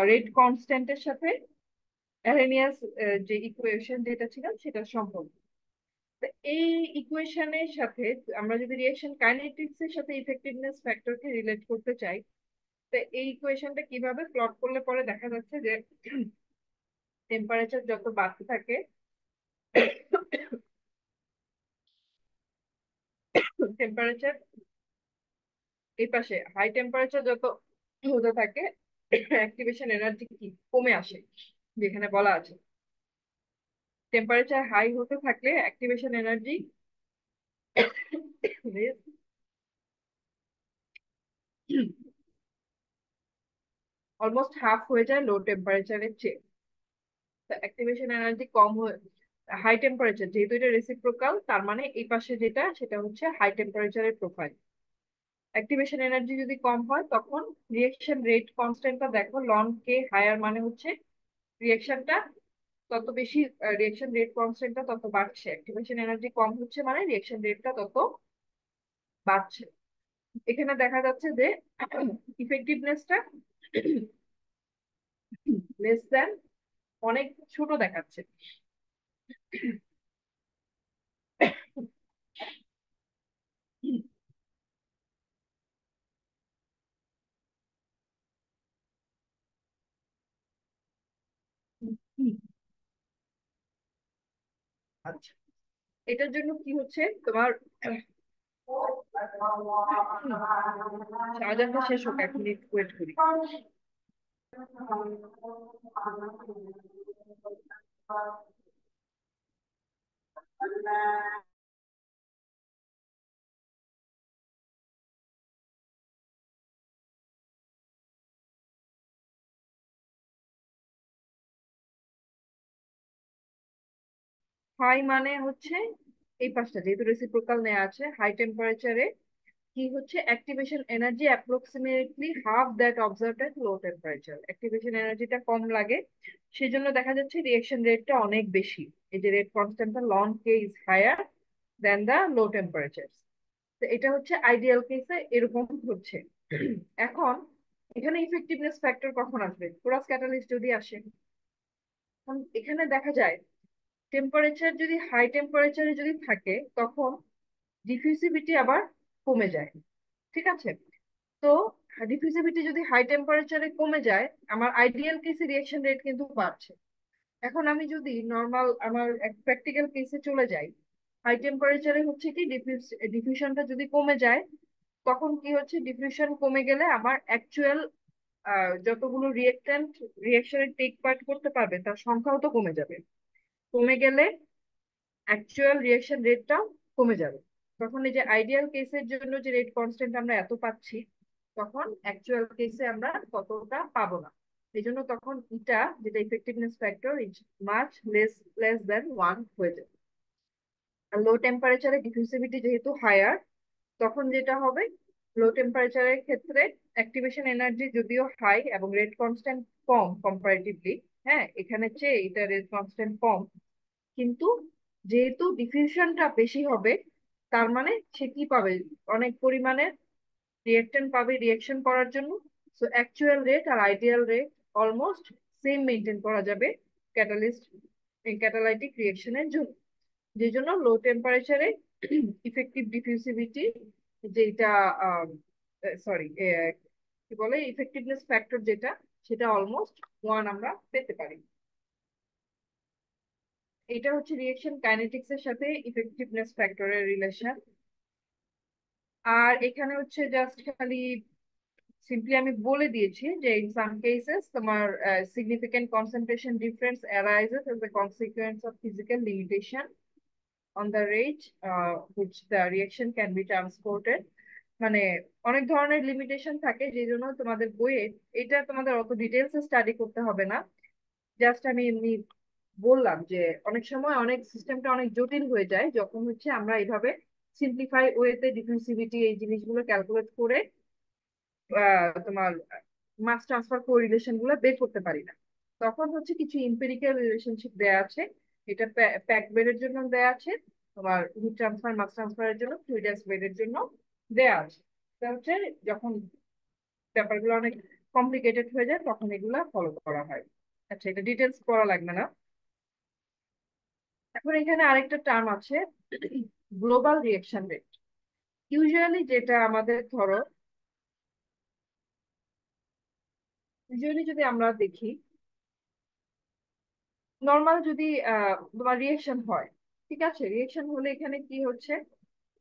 রেট কনস্ট্যান্টের সাথে অ্যারেনিয়াস যে ইকুয়েশন যেটা ছিল সেটা সম্পর্ক। তো এই ইকুয়েশনের সাথে আমরা যদি রিঅ্যাকশন কাইনেটিক্স এর সাথে ইফেক্টিভনেস ফ্যাক্টরকে রিলেট করতে চাই, তো এই ইকুয়েশনটা কিভাবে প্লট করলে পরে দেখা যাচ্ছে যে টেম্পারেচার যত বাড়তে থাকে, টেম্পারেচার এই পাশে হাই টেম্পারেচার যত হতে থাকে অ্যাক্টিভেশন এনার্জি কি কমে আসে। যেখানে বলা আছে টেম্পারেচার হাই হতে থাকলে অ্যাক্টিভেশন এনার্জি অলমোস্ট হাফ হয়ে যায় লো টেম্পারেচারের চেয়ে। অ্যাক্টিভেশন এনার্জি কম হয়ে হাই টেম্পারেচার, যেহেতু এটা রেসিপ্রোকাল তার মানে এই পাশে যেটা সেটা হচ্ছে হাই টেম্পারেচারের প্রোফাইল। অ্যাক্টিভেশন এনার্জি যদি কম হয় তখন রিয়েকশন রেট কনস্ট্যান্টটা দেখো, লং কে হায়ার মানে হচ্ছে রিয়েকশনটা তত বেশি, রিয়েকশন রেট কনস্ট্যান্টটা তত বাড়ছে। অ্যাক্টিভেশন এনার্জি কম হচ্ছে মানে রিয়েকশন রেটটা তত বাড়ছে। এখানে দেখা যাচ্ছে যে ইফেক্টিভনেসটা লেস দ্যান, অনেক ছোট দেখাচ্ছে। আচ্ছা, এটার জন্য কি হচ্ছে তোমার, শাহজাহানটা শেষ হোক, এক মিনিট ওয়েট করি। হাই মানে হচ্ছে এই পাঁচটা, যেহেতু রেসিপ্রোকাল নেওয়া আছে, হাই টেম্পারেচারে কি হচ্ছে, activation energy approximately half that observed at low temperature. Activation এনার্জিটা কম লাগে, সেজন্য দেখা যাচ্ছে রিয়েকশন রেটটা অনেক বেশি। এই যে রেট কনস্ট্যান্টটা ln k is higher than the low temperature. তো এটা হচ্ছে আইডিয়াল কেসে এরকম হচ্ছে। এখন এখানে ইফেক্টিভনেস ফ্যাক্টর কখন আসবে? কোরাস ক্যাটালিস্ট যদি আসে। এখন এখানে দেখা যায় টেম্পারেচার যদি হাই টেম্পারেচারে যদি থাকে, তখন ডিফিউসিভিটি আবার কমে যায়। ঠিক আছে? তো ডিফিউসিভিটি যদি হাই টেম্পারেচারে কমে যায়, আমার আইডিয়াল কেসে রিয়েকশন রেট কিন্তু বাড়ছে। এখন আমি যদি নর্মাল আমার প্র্যাকটিক্যাল কেসে চলে যাই, হাই টেম্পারেচারে হচ্ছে কি ডিফিউশনটা যদি কমে যায়, তখন কি হচ্ছে, ডিফিউশন কমে গেলে আমার অ্যাকচুয়াল যতগুলো রিয়েক্ট্যান্ট রিয়েকশনে টেক পার্ট করতে পারবে তার সংখ্যাও তো কমে যাবে। কমে গেলে অ্যাকচুয়াল রিয়েকশন রেটটাও কমে যাবে। তখন এই যে আইডিয়াল কেসের জন্য যে রেট কনস্ট্যান্ট আমরা এত পাচ্ছি, তখন অ্যাকচুয়াল কেসে আমরা ততটা পাবো না। এই জন্য তখন এটা যেটা effectiveness factor is much less than 1 হয়ে যাবে। আর লো টেম্পারেচারে ডিফিউসিভিটি যেহেতু হায়ার, তখন যেটা হবে, লো টেম্পারেচারের ক্ষেত্রে অ্যাক্টিভেশন এনার্জি যদিও হাই এবং রেট কনস্ট্যান্ট কম কম্পারেটিভলি, হ্যাঁ এখানে চেয়ে এটা রেট কনস্ট্যান্ট কম, কিন্তু যেহেতু ডিফিউশনটা বেশি হবে, তার মানে সে কি পাবে, অনেক পরিমাণে রিয়েক্টেন্ট পাবে রিয়েকশন করার জন্য। সো অ্যাকচুয়াল রেট আর ideal rate almost same maintain করা যাবে ক্যাটালিস্ট ক্যাটালাইটিক রিয়েকশনের জন্য। যে জন্য লো টেম্পারেচারে ইফেক্টিভ ডিফিউসিভিটি যেটা, সরি, কি বলে, ইফেক্টিভনেস ফ্যাক্টর যেটা, সেটা অলমোস্ট 1 আমরা পেতে পারি। এটা হচ্ছে রিয়েকশন কাইনেটিক্স এর সাথে ইফেক্টিভনেস ফ্যাক্টরের রিলেশন। আর এখানে হচ্ছে জাস্ট খালি সিম্পলি আমি বলে দিয়েছি যে ইন সাম কেসেস তোমার significant concentration difference arises as a consequence of physical limitation on the rate which the reaction can be transported. মানে অনেক ধরনের লিমিটেশন থাকে, যে জন্য তোমাদের বইয়ে এটা তোমাদের অত ডিটেলসে স্টাডি করতে হবে না। জাস্ট আমি এমনি বললাম যে অনেক সময় অনেক সিস্টেমটা অনেক জটিল হয়ে যায় যখন হচ্ছে আমরা এইভাবে সিম্পলিফাই ওয়েতে ডিফিউসিভিটি এই জিনিসগুলো ক্যালকুলেট করে তোমার মাস ট্রান্সফার কোরিলেশন গুলো বের করতে পারি না। তখন হচ্ছে কিছু ইম্পেরিক্যাল রিলেশনশিপ দেয়া আছে। এটা প্যাক বেডের জন্য দেয়া আছে, তোমার হিট ট্রান্সফার মাস ট্রান্সফারের জন্য, ফ্লুইডাস বেডের জন্য দেয়া আছে। এটা হচ্ছে যখন ব্যাপারগুলো অনেক কমপ্লিকেটেড হয়ে যায়, তখন এগুলা ফলো করা হয়। আচ্ছা, এটা ডিটেলস করা লাগবে না। এখন এখানে আরেকটা টার্ম আছে, গ্লোবাল রিয়েকশন রেট। ইউজুয়ালি যেটা আমাদের ধরো, ইউজুয়ালি যদি আমরা দেখি, নর্মাল যদি তোমার রিয়েকশন হয়, ঠিক আছে, রিয়েকশন হলে এখানে কি হচ্ছে,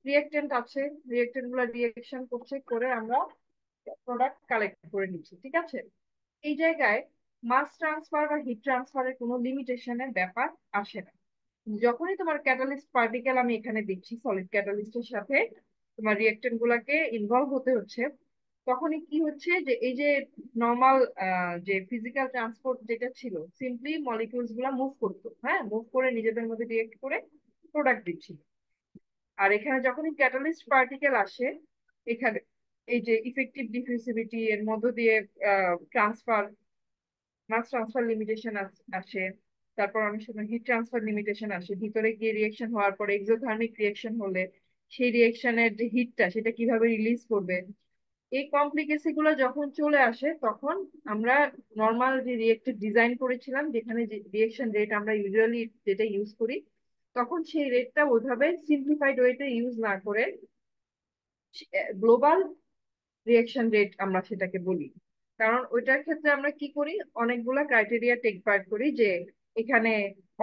রিয়েক্টেন্ট আছে, রিয়েক্টেন্ট গুলো রিয়েকশন করছে, করে আমরা প্রোডাক্ট কালেক্ট করে নিচ্ছি, ঠিক আছে। এই জায়গায় মাস ট্রান্সফার বা হিট ট্রান্সফারের কোনো লিমিটেশনের ব্যাপার আসে না। যখনই তোমার ক্যাটালিস্ট পার্টিকেল আমি এখানে দিচ্ছি সলিড ক্যাটালিস্টের সাথে তোমার রিয়েক্টেন্ট গুলাকে ইনভলভ হতে হচ্ছে, তখনই কি হচ্ছে যে এই যে নর্মাল যে ফিজিক্যাল ট্রান্সপোর্ট যেটা ছিল, সিম্পলি মলিকিউলস গুলা মুভ করতো, হ্যাঁ মুভ করে নিজেদের মধ্যে রিয়েক্ট করে প্রোডাক্ট দিচ্ছিল। আর এখানে যখনই ক্যাটালিস্ট পার্টিকেল আসে, এখানে এই যে ইফেক্টিভ ডিফিউসিভিটি এর মধ্য দিয়ে ট্রান্সফার মাস ট্রান্সফার লিমিটেশন আসে। তারপর অনেক সময় হিট ট্রান্সফার লিমিটেশন আসে, ভিতরে গিয়ে রিয়েকশন হওয়ার পরে এক্সোথার্মিক রিয়েকশন হলে সেই রিয়েকশনের যে হিটটা সেটা কিভাবে রিলিজ করবে, এই কমপ্লিকেসি গুলো যখন চলে আসে, তখন আমরা নর্মাল যে রিয়েক্টর ডিজাইন করেছিলাম, যেখানে যে রিয়েকশন রেট আমরা ইউজুয়ালি যেটা ইউজ করি, তখন সেই রেটটা ওইভাবে সিম্পলিফাইড ওয়েতে ইউজ না করে গ্লোবাল রিয়েকশন রেট আমরা সেটাকে বলি। কারণ ওইটার ক্ষেত্রে আমরা কি করি, অনেকগুলা ক্রাইটেরিয়া টেক পার্ট করি, যে এখানে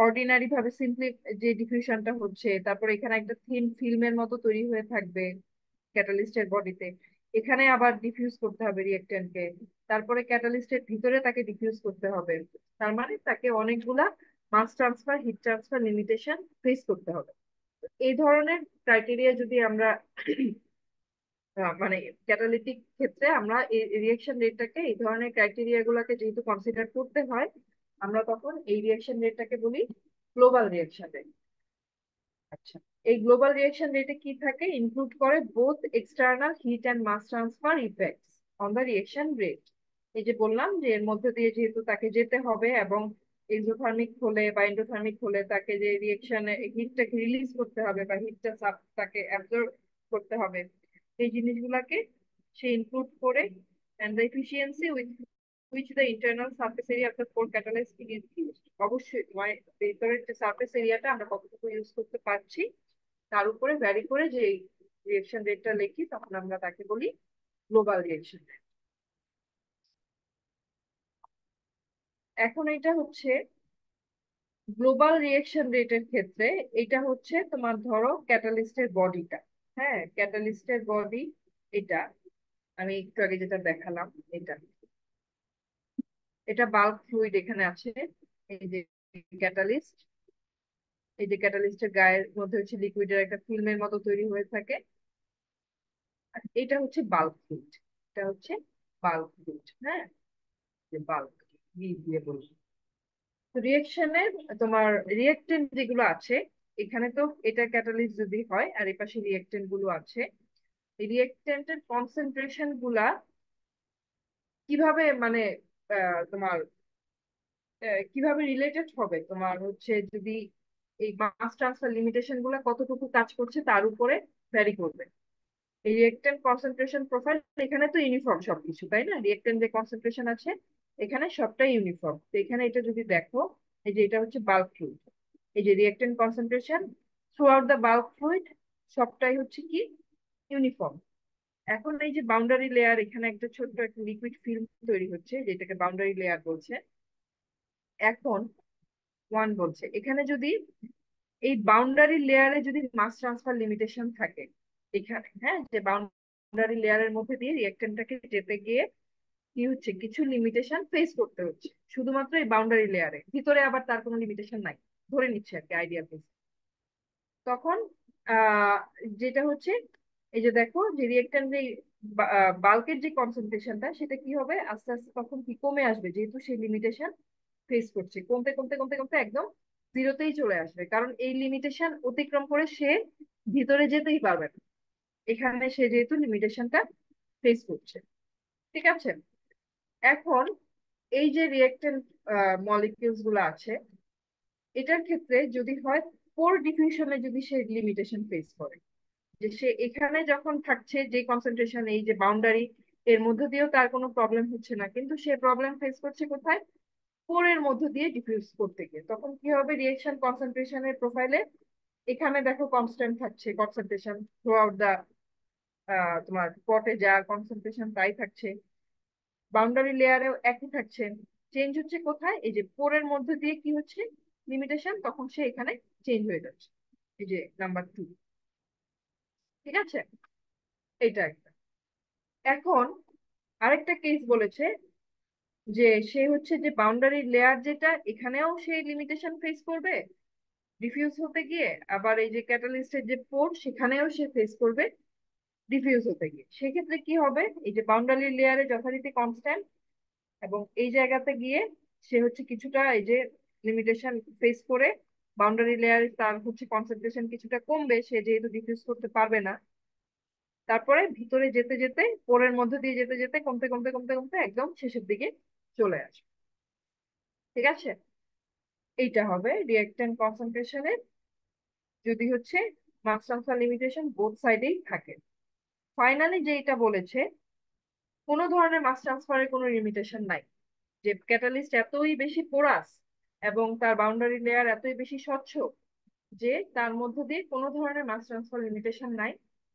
অর্ডিনারি ভাবে সিম্পলি যে ডিফিউশনটা হচ্ছে, তারপর এখানে একটা থিন ফিল্মের মতো তৈরি হয়ে থাকবে, ক্যাটালিস্টের বডিতে, এখানে আবার ডিফিউজ করতে হবে রিয়েক্টেন্টকে, তারপরে ক্যাটালিস্টের ভিতরে তাকে ডিফিউজ করতে হবে। তার মানে তাকে অনেকগুলা mass transfer, heat transfer limitation face করতে হবে। এই ধরনের ক্রাইটেরিয়া যদি আমরা মানে ক্যাটালিটিক ক্ষেত্রে আমরা এই রিয়েকশন রেটটাকে, এই ধরনের ক্রাইটেরিয়া গুলাকে যেহেতু কনসিডার করতে হয়, আমরা তখন এই রিয়েকশন রেটটাকে বলি গ্লোবাল রিয়েকশন রেট। আচ্ছা, এই গ্লোবাল রিয়েকশন রেটে কি থাকে, ইনক্লুড করে both external heat and mass transfer effects on the reaction rate. এই যে বললাম যে এর মধ্যে দিয়ে যেহেতু তাকে যেতে হবে, এবং এক্সোথার্মিক হলে বা এন্ডোথার্মিক হলে তাকে যে রিয়েকশনে হিটটাকে রিলিজ করতে হবে বা হিটটা তাকে অ্যাবজর্ব করতে হবে, এই জিনিসগুলাকে সে ইনক্লুড করে। and the efficiency with which the internal surface area of the core catalyst is used, অবশ্যই মানে ভেতরের যে সারফেস এরিয়াটা আমরা কতটুকু ইউজ করতে পারছি তার উপরে ভ্যারি করে যে রিয়েকশন রেটটা লিখি, তখন আমরা তাকে বলি গ্লোবাল রিয়েকশন রেট। এখন এটা হচ্ছে গ্লোবাল রিয়েকশন রেটের ক্ষেত্রে, এটা হচ্ছে তোমার ধরো ক্যাটালিস্টের বডিটা। হ্যাঁ, ক্যাটালিস্টের বডি এটা, আমি একটু আগে যেটা দেখালাম এটা, এটা বাল্ক ফ্লুইড এখানে আছে। এই যে ক্যাটালিস্ট, এই যে ক্যাটালিস্টের গায়ের মধ্যে হচ্ছে লিকুইডের একটা ফিল্মের মতো তৈরি হয়ে থাকে। আর এটা হচ্ছে বাল্ক ফ্লুইড, এটা হচ্ছে বাল্ক ফ্লুইড। হ্যাঁ, যে বাল্ক দিয়ে বলি। তো রিয়েকশনের তোমার রিয়েক্টেন্ট যেগুলো আছে, এখানে তো এটা ক্যাটালিস্ট যদি হয় আর এপাশে রিয়েক্টেন্ট গুলো আছে, এই রিয়েক্টেন্টের কনসেন্ট্রেশন গুলা কিভাবে মানে তোমার কিভাবে রিলেটেড হবে তোমার হচ্ছে যদি এই মাস ট্রান্সফার লিমিটেশন গুলা কতটুকু কাজ করছে তার উপরে ভ্যারি করবে। এই রিয়েক্টেন্ট কনসেন্ট্রেশন প্রোফাইল এখানে তো ইউনিফর্ম সবকিছু, তাই না? রিয়েক্টেন্ট যে কনসেন্ট্রেশন আছে এখানে সবটাই ইউনিফর্ম। তো এখানে এটা যদি দেখো, এই যে এটা হচ্ছে বাল্ক ফ্লুইড, এই যে reactant concentration throughout the bulk fluid সবটাই হচ্ছে কি ইউনিফর্ম। এখন এই যে বাউন্ডারি লেয়ার, এখানে একটা ছোট্ট একটা লিকুইড ফিল্ম তৈরি হচ্ছে যেটাকে বাউন্ডারি লেয়ার বলছে। এখন ওয়ান বলছে এখানে যদি এই বাউন্ডারি লেয়ারে যদি মাস ট্রান্সফার লিমিটেশন থাকে এখানে, হ্যাঁ, যে বাউন্ডারি লেয়ারের মধ্যে দিয়ে রিয়েক্টেন্টটাকে যেতে গিয়ে কি হচ্ছে, কিছু লিমিটেশন ফেস করতে হচ্ছে শুধুমাত্র এই বাউন্ডারি লেয়ারে, ভিতরে আবার তার কোনো লিমিটেশন নাই, ধরে নিচ্ছে আর কি আইডিয়া বেস। তখন আহ যেটা হচ্ছে, এই যে দেখো যে রিয়েক্ট্যান্ট যে বাল্কের যে কনসেন্ট্রেশনটা সেটা কি হবে, আস্তে আস্তে তখন কি কমে আসবে, যেহেতু সেই লিমিটেশন ফেস করছে, কমতে কমতে কমতে কমতে একদম জিরোতেই চলে আসবে, কারণ এই লিমিটেশন অতিক্রম করে সে ভিতরে যেতেই পারবে না, এখানে সে যেহেতু লিমিটেশনটা ফেস করছে। ঠিক আছে, এখন এই যে রিয়েক্টেন্ট মলিকিউলস গুলো আছে, এটার ক্ষেত্রে যদি হয় পোর ডিফিউশনে যদি সে লিমিটেশন ফেস করে, যে সে এখানে যখন থাকছে যে কনসেন্ট্রেশন এই যে বাউন্ডারি এর মধ্য দিয়েও তার কোনো প্রবলেম হচ্ছে না, কিন্তু সে প্রবলেম ফেস করছে কোথায়, পোরের মধ্য দিয়ে ডিফিউজ করতে গিয়ে, তখন কি হবে রিয়েকশন কনসেন্ট্রেশনের প্রোফাইলে, এখানে দেখো কনস্ট্যান্ট থাকছে কনসেন্ট্রেশন থ্রু আউট দা তোমার পটে যা কনসেন্ট্রেশন তাই থাকছে, বাউন্ডারি লেয়ারেও একই থাকছে। চেঞ্জ হচ্ছে কোথায়, এই যে পোরের মধ্যে দিয়ে কি হচ্ছে লিমিটেশন, তখন সে এখানে চেঞ্জ হয়ে যাচ্ছে, এই যে নাম্বার টু। ঠিক আছে, এটা একটা। এখন আরেকটা কেস বলেছে যে সে হচ্ছে যে বাউন্ডারি লেয়ার যেটা, এখানেও সেই লিমিটেশন ফেস করবে ডিফিউজ হতে গিয়ে, আবার এই যে ক্যাটালিস্টের যে পোর সেখানেও সে ফেস করবে ডিফিউজ হতে গিয়ে। সেক্ষেত্রে কি হবে, এই যে বাউন্ডারি লেয়ারে যথারীতি কনস্ট্যান্ট, এবং এই জায়গাতে গিয়ে সে হচ্ছে কিছুটা এই যে লিমিটেশন ফেস করে বাউন্ডারি লেয়ারে তার হচ্ছে কনসেন্ট্রেশন কিছুটা কমবে, সে যেহেতু ডিফিউজ করতে পারবে না, তারপরে ভিতরে যেতে যেতে পোরের মধ্যে দিয়ে যেতে যেতে কমতে কমতে কমতে কমতে একদম শেষের দিকে চলে আসবে। ঠিক আছে, এইটা হবে রিঅ্যাকট্যান্ট কনসেন্ট্রেশনের যদি হচ্ছে মাস ট্রান্সফার লিমিটেশন বোথ সাইডেই থাকে। ফাইনালি যে এটা বলেছে কোনো ধরনের মাস ট্রান্সফারের কোনো লিমিটেশন নাই, যে ক্যাটালিস্ট এতই বেশি পোরাস এবং তার বাউন্ডারি লেয়ার এতই বেশি স্বচ্ছ যে তার মধ্যে দিয়ে কোনো ধরনের মাস ট্রান্সফার লিমিটেশন নাই,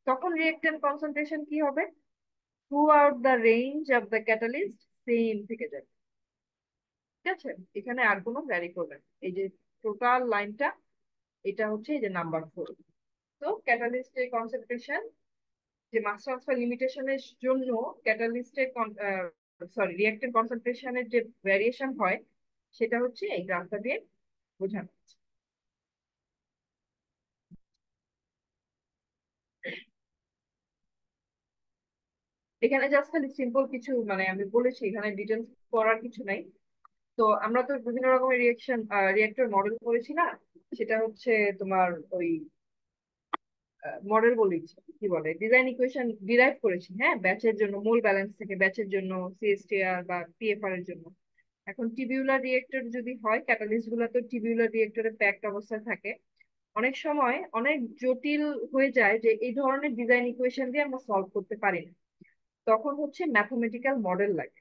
তখন রিঅ্যাকট্যান্ট কনসেন্ট্রেশন কি হবে, through out the range of the catalyst same থেকে যাবে। ঠিক আছে, এখানে আর কোনো ভ্যারি করবে না। এই যে টোটাল লাইনটা, এটা হচ্ছে এই যে নাম্বার ফোর। তো ক্যাটালিস্টের কনসেন্ট্রেশন যে মাস ট্রান্সফার লিমিটেশনের জন্য ক্যাটালিস্টের রিঅ্যাক্টেন্ট কনসেন্ট্রেশনের যে ভ্যারিয়েশন হয়, সেটা হচ্ছে এই গ্রাফটা দিয়ে বোঝানো হচ্ছে। এখানে জাস্ট খালি সিম্পল কিছু মানে আমি বলেছি, এখানে ডিটেলস করার কিছু নাই। তো আমরা তো বিভিন্ন রকমের রিয়েক্টর মডেল করেছি না, সেটা হচ্ছে তোমার ওই মডেল বলেছি, কি বলে, ডিজাইন ইকুয়েশন ডিরাইভ করেছি, হ্যাঁ, ব্যাচের জন্য মোল ব্যালেন্স থেকে, ব্যাচের জন্য সিএসটিআর বা পিএফআর এর জন্য। এখন টিবিউলার রিয়েক্টর যদি হয়, ক্যাটালিস্ট গুলো তো টিবিউলার রিয়েক্টরে প্যাকড অবস্থায় থাকে, অনেক সময় অনেক জটিল হয়ে যায় যে এই ধরনের ডিজাইন ইকুয়েশন দিয়ে আমরা সলভ করতে পারি না। তখন হচ্ছে ম্যাথমেটিক্যাল মডেল লাগে।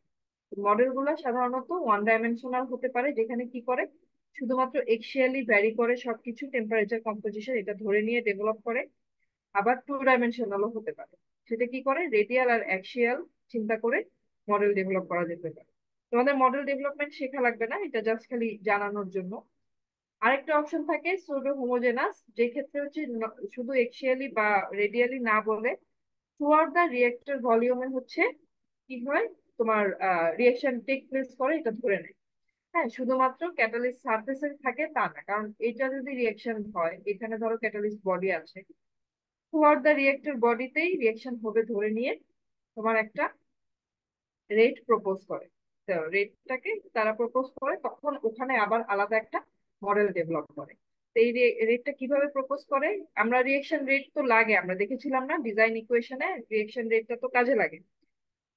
মডেল গুলো সাধারণত ওয়ান ডাইমেনশনাল হতে পারে, যেখানে কি করে শুধুমাত্র এক্সিয়ালি ভ্যারি করে সবকিছু, টেম্পারেচার কম্পোজিশন এটা ধরে নিয়ে ডেভেলপ করে। আবার টু ডাইমেনশনালও হতে পারে, সেটা কি করে রেডিয়াল আর অ্যাক্সিয়াল চিন্তা করে মডেল ডেভেলপ করা যেতে পারে। তোমাদের মডেল ডেভেলপমেন্ট শেখা লাগবে না, এটা জাস্ট খালি জানানোর জন্য। আরেকটা অপশন থাকে সুডো হোমোজেনাস, যে ক্ষেত্রে হচ্ছে শুধু এক্সিয়ালি বা রেডিয়ালি না বলে থ্রুআউট দা রিয়েক্টর ভলিউমে হচ্ছে কি হয়, তোমার রিয়েকশন টেক প্লেস করে এটা ধরে নেয়। হ্যাঁ, শুধুমাত্র ক্যাটালিস্ট সারফেসে থাকে তা না, কারণ এটা যদি রিয়েকশন হয়, এখানে ধরো ক্যাটালিস্ট বডি আছে, থ্রুআউট দা রিয়েক্টর বডিতেই রিয়েকশন হবে ধরে নিয়ে তোমার একটা রেট প্রপোজ করে। তো রেটটাকে তারা প্রপোজ করে, তখন ওখানে আবার আলাদা একটা মডেল ডেভেলপ করে। তো এই রেটটা কিভাবে প্রপোজ করে, আমরা রিয়েকশন রেট তো লাগে, আমরা দেখেছিলাম না ডিজাইন ইকুয়েশনে রিয়েকশন রেটটা তো কাজে লাগে।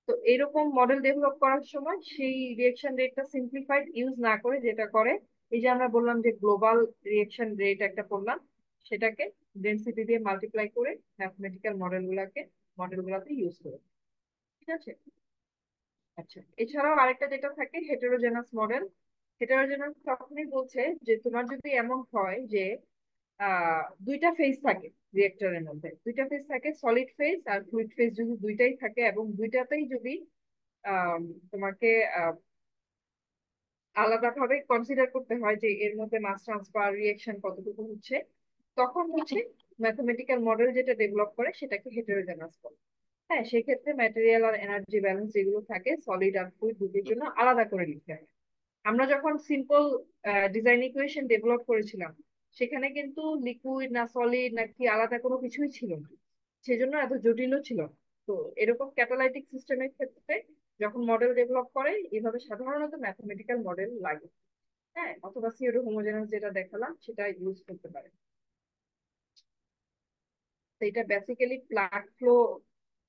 তো এরকম মডেল ডেভেলপ করার সময় সেই রিয়েকশন রেটটা সিম্পলিফাইড ইউজ না করে যেটা করে, এই যে আমরা বললাম যে গ্লোবাল রিয়েকশন রেট একটা করলাম, সেটাকে ডেনসিটি দিয়ে মাল্টিপ্লাই করে ম্যাথমেটিক্যাল মডেল গুলাতে ইউজ করে। ঠিক আছে। আচ্ছা, এছাড়াও আরেকটা যেটা থাকে হেটেরোজেনাস মডেল। হেটেরোজেনাস তখনই বলছে যে তোমার যদি এমন হয় যে দুইটা ফেজ থাকে, রিয়েক্টরের মধ্যে দুইটা ফেজ থাকে, সলিড ফেজ আর ফ্লুইড ফেজ যদি দুইটাই থাকে, এবং দুইটাতেই যদি আহ, তোমাকে আলাদাভাবে কনসিডার করতে হয় যে এর মধ্যে মাস ট্রান্সফার রিয়েকশন কতটুকু হচ্ছে, তখন হচ্ছে ম্যাথমেটিক্যাল মডেল যেটা ডেভেলপ করে সেটাকে হেটেরোজেনাস বলে। হ্যাঁ, সেক্ষেত্রে ম্যাটেরিয়াল আর এনার্জি ব্যালেন্স যেগুলো থাকে সলিড আর ফ্লুইড দুটির জন্য আলাদা করে লিখতে হয়। আমরা যখন সিম্পল ডিজাইন ইকুয়েশন ডেভেলপ করেছিলাম, সেখানে কিন্তু লিকুইড না সলিড নাকি আলাদা কোনো কিছুই ছিল না, সেজন্য এত জটিলও ছিল না। তো এরকম ক্যাটালাইটিক সিস্টেমের ক্ষেত্রে যখন মডেল ডেভেলপ করে, এভাবে সাধারণত ম্যাথমেটিক্যাল মডেল লাগে। হ্যাঁ, অথবা সিউডো হোমোজেনাস যেটা দেখালাম সেটা ইউজ করতে পারে। তো এটা বেসিক্যালি প্লাগ ফ্লো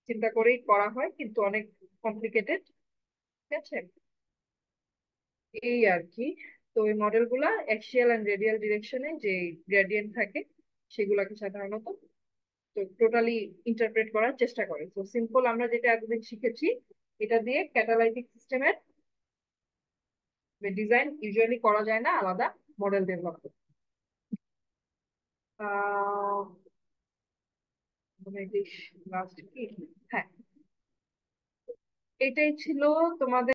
চিন্তা করেই করা হয়, কিন্তু অনেক কমপ্লিকেটেড। ঠিক আছে, এই আর কি। তো এই মডেল গুলা অ্যাক্সিয়াল এন্ড রেডিয়াল ডিরেকশনে যে গ্রেডিয়েন্ট থাকে সেগুলাকে সাধারণত তো টোটালি ইন্টারপ্রেট করার চেষ্টা করে। তো সিম্পল আমরা যেটা এতদিন শিখেছি, এটা দিয়ে ক্যাটালাইটিক সিস্টেমের ডিজাইন ইউজুয়ালি করা যায় না, আলাদা মডেল ডেভেলপ করতে। আহ লাস্ট কি, হ্যাঁ, এটাই ছিল তোমাদের